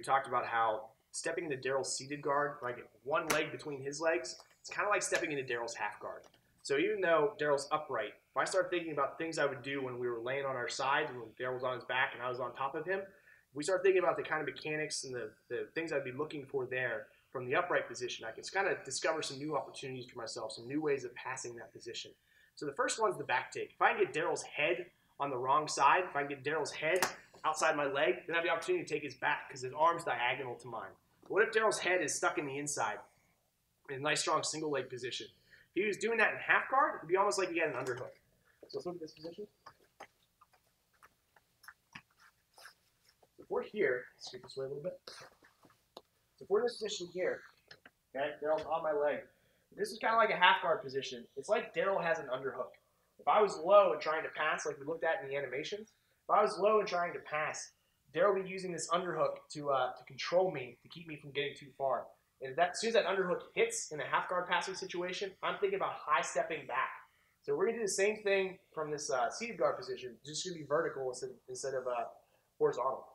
we talked about how stepping into Daryl's seated guard, when I get one leg between his legs, it's kind of like stepping into Daryl's half guard. So even though Daryl's upright, if I start thinking about things I would do when we were laying on our side, when Daryl was on his back and I was on top of him, if we start thinking about the kind of mechanics and the things I'd be looking for there from the upright position, I can kind of discover some new opportunities for myself, some new ways of passing that position. So the first one's the back take. If I can get Daryl's head on the wrong side, if I can get Daryl's head outside my leg, then I have the opportunity to take his back because his arm's diagonal to mine. But what if Daryl's head is stuck in the inside in a nice, strong single leg position? If he was doing that in half guard, it'd be almost like he had an underhook. So let's look at this position. So if we're here, scoot this way a little bit. So if we're in this position here, okay, Daryl's on my leg. This is kind of like a half guard position. It's like Daryl has an underhook. If I was low and trying to pass, like we looked at in the animations, if I was low and trying to pass, Daryl would be using this underhook to control me, to keep me from getting too far. And as soon as that underhook hits in a half guard passing situation, I'm thinking about high stepping back. So we're going to do the same thing from this seated guard position, just going to be vertical instead of horizontal.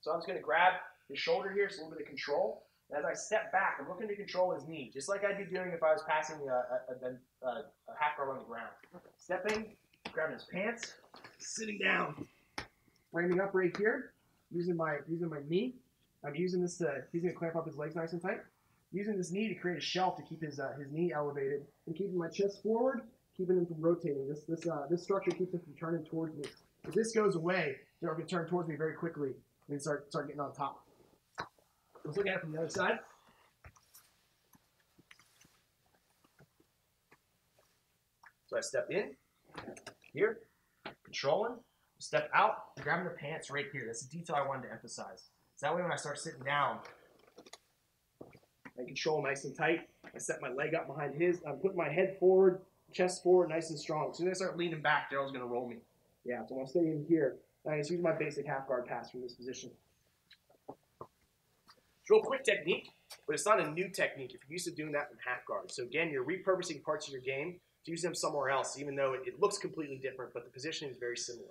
So I'm just going to grab his shoulder here, so a little bit of control. And as I step back, I'm looking to control his knee, just like I'd be doing if I was passing a half guard on the ground. Stepping, grabbing his pants, sitting down, framing up right here, using my knee. I'm using this he's going to clamp up his legs nice and tight. Using this knee to create a shelf to keep his knee elevated and keeping my chest forward, keeping him from rotating. This structure keeps him from turning towards me. If this goes away, Daryl can turn towards me very quickly and start getting on top. Let's look at it from the other side. So I step in, here, controlling, step out, grabbing the pants right here. That's the detail I wanted to emphasize. So that way when I start sitting down, I control nice and tight. I set my leg up behind his. I'm putting my head forward, chest forward, nice and strong. As soon as I start leaning back, Daryl's going to roll me. Yeah, so I'm going to stay in here. I just use my basic half guard pass from this position. It's a real quick technique, but it's not a new technique if you're used to doing that in half guard. So again, you're repurposing parts of your game to use them somewhere else, even though it looks completely different, but the positioning is very similar.